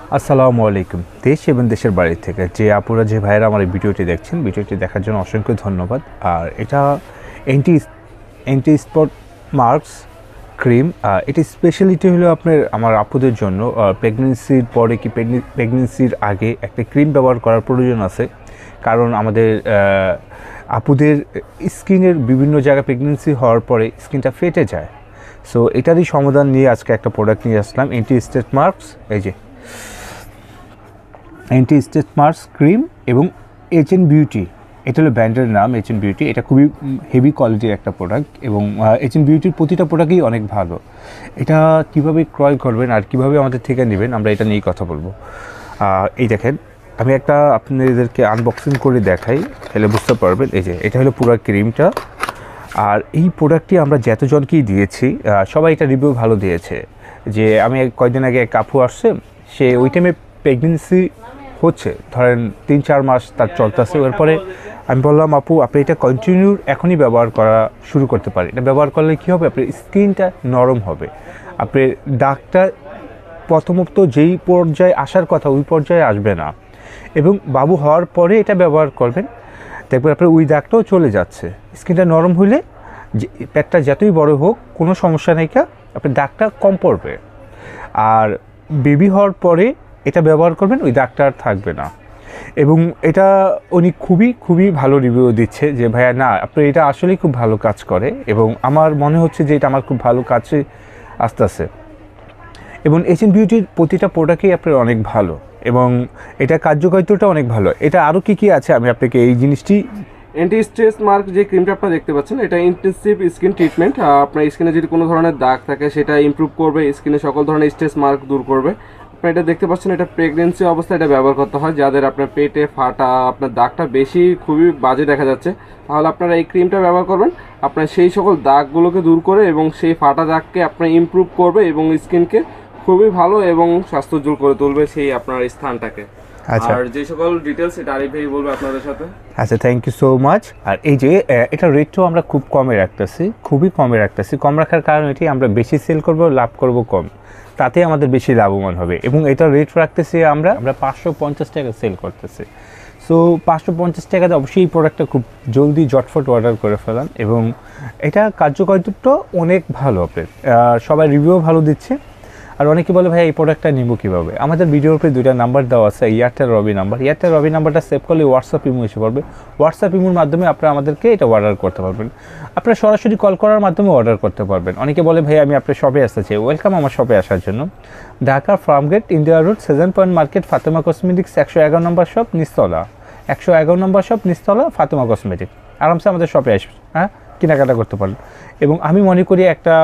আসসালামু আলাইকুম। দেশ এবং দেশের বাইরে থেকে যে আপুরা যে ভাইয়েরা আমার এই ভিডিওটি দেখছেন, ভিডিওটি দেখার জন্য অসংখ্য ধন্যবাদ। আর এটা anti anti spot marks cream. এটি স্পেশালিটি হলো আমার আপুদের জন্য প্রেগনেন্সির পরে কি প্রেগনেন্সির আগে একটা ক্রিম ব্যবহার করার প্রয়োজন আছে। কারণ আমাদের আপুদের স্কিনের বিভিন্ন জায়গায় প্রেগনেন্সি হওয়ার পরে স্কিনটা ফেটে যায়। সো এটারই সমাধান নিয়ে আজকে একটা প্রোডাক্ট নিয়ে আসলাম, অ্যান্টি স্টেট মার্কস। এই যে অ্যান্টি স্টেট মার্কস ক্রিম এবং এইচ&এন বিউটি, এটা হলো ব্র্যান্ডের নাম এইচ&এন বিউটি। এটা খুবই হেভি কোয়ালিটির একটা প্রোডাক্ট এবং এইচ&এন বিউটির প্রতিটা প্রোডাক্টই অনেক ভালো। এটা কিভাবে ক্রয় করবেন আর কিভাবে আমাদের থেকে নেবেন, আমরা এটা নিয়েই কথা বলবো। এই দেখেন, আমি একটা আপনাদেরকে আনবক্সিং করে দেখাই, তাহলে বুঝতে পারবেন। এই যে এটা হলো পুরো ক্রিমটা। আর এই প্রোডাক্টটি আমরা যতজনকেই দিয়েছি সবাই এটা রিভিউ ভালো দিয়েছে। যে আমি কয়েকদিন আগে এক আপু আসছে, সে ওই টাইমে প্রেগনেন্সি হচ্ছে, ধরেন 3-4 মাস তার চলতেছে। এরপরে আমি বললাম, আপু আপনি এটা কন্টিনিউ এখনই ব্যবহার করা শুরু করতে পারেন। এটা ব্যবহার করলে কী হবে, আপনার স্কিনটা নরম হবে, আপনার দাগটা প্রথমত যেই পর্যায়ে আসার কথা ওই পর্যায়ে আসবে না, এবং বাবু হওয়ার পরে এটা ব্যবহার করবেন, দেখবেন আপনার ওই দাগটাও চলে যাচ্ছে। স্কিনটা নরম হইলে পেটটা যতই বড় হোক কোনো সমস্যা নেই, আপনার দাগটা কম পড়বে। আর বেবি হওয়ার পরে এটা ব্যবহার করবেন, ওই দাগটা আর থাকবে না। এবং এটা উনি খুবই ভালো রিভিউ দিচ্ছে যে ভাইয়া না, আপনার এটা আসলেই খুব ভালো কাজ করে, এবং আমার মনে হচ্ছে যে এটা আমার খুব ভালো কাজে আসতেছে। এবং এইচ&এন বিউটির প্রতিটা প্রোডাক্টই আপনার অনেক ভালো, এবং এটা কার্যকারিতাটা অনেক ভালো। এটা আরও কী আছে আমি আপনাকে এই জিনিসটি অ্যান্টি স্ট্রেস মার্ক যে ক্রিমটা আপনারা দেখতে পাচ্ছেন, এটা ইন্টেন্সিভ স্কিন ট্রিটমেন্ট। আপনার স্কিনে যদি কোনো ধরনের দাগ থাকে সেটা ইমপ্রুভ করবে, স্কিনে সকল ধরনের স্ট্রেস মার্ক দূর করবে। আপনারা এটা দেখতে পাচ্ছেন, এটা প্রেগনেন্সি অবস্থায় এটা ব্যবহার করতে হয়। যাদের আপনার পেটে ফাটা, আপনার দাগটা বেশি খুবই বাজে দেখা যাচ্ছে, তাহলে আপনারা এই ক্রিমটা ব্যবহার করবেন। আপনার সেই সকল দাগগুলোকে দূর করে এবং সেই ফাটা দাগকে আপনার ইমপ্রুভ করবে এবং স্কিনকে খুবই ভালো এবং স্বাস্থ্যোজ্জ্বল করে তুলবে সেই আপনার স্থানটাকে। আচ্ছা, আর যে সকল ডিটেলস এটা আরিফ ভাই বলবে আপনাদের সাথে। আচ্ছা, থ্যাংক ইউ সো মাচ। আর এই যে এটা রেটটাও আমরা খুব কমে রাখতেছি, খুবই কমে রাখতেছি। কম রাখার কারণ এটি, আমরা বেশি সেল করব, লাভ করব কম, তাতে আমাদের বেশি লাভবান হবে। এবং এটা রেট রাখতেছি আমরা 550 টাকা সেল করতেছি। সো 550 টাকাতে অবশ্যই এই প্রোডাক্টটা খুব জলদি জটফট অর্ডার করে ফেলান। এবং এটা কার্যকারিতাটা অনেক ভালো, আপনার সবাই রিভিউ ভালো দিচ্ছে। আর অনেকে বলে ভাই এই প্রোডাক্টটা নিব কীভাবে, আমাদের ভিডিওর উপরে 2টা নাম্বার দেওয়া আছে, এয়ারটেল রবি নাম্বার। এয়ারটেল রবি নাম্বারটা সেভ করলে হোয়াটসঅ্যাপ ইমো এসে পড়বে। হোয়াটসঅ্যাপ ইমোর মাধ্যমে আপনারা আমাদেরকে এটা অর্ডার করতে পারবেন। আপনারা সরাসরি কল করার মাধ্যমে অর্ডার করতে পারবেন। অনেকে বলে ভাই আমি আপনার শপে আসতে চাই, ওয়েলকাম আমার শপে আসার জন্য। Dhaka Farmgate, India road, 7 point market, Fatema cosmetics, 111 নম্বর শপ নিচতলা, 111 নম্বর শপ নিচতলা, ফাতেমা কসমেটিক্স। আরামসে আমাদের শপে আসবে, হ্যাঁ, কেনাকাটা করতে পারেন। এবং আমি মনে করি একটা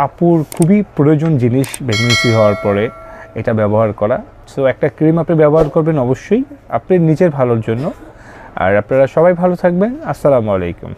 আপুর খুবই প্রয়োজন জিনিস প্রেগনেন্সি হওয়ার পরে এটা ব্যবহার করা। সো একটা ক্রিম আপনি ব্যবহার করবেন অবশ্যই আপনার নিজের ভালোর জন্য। আর আপনারা সবাই ভালো থাকবেন। আসসালামু আলাইকুম।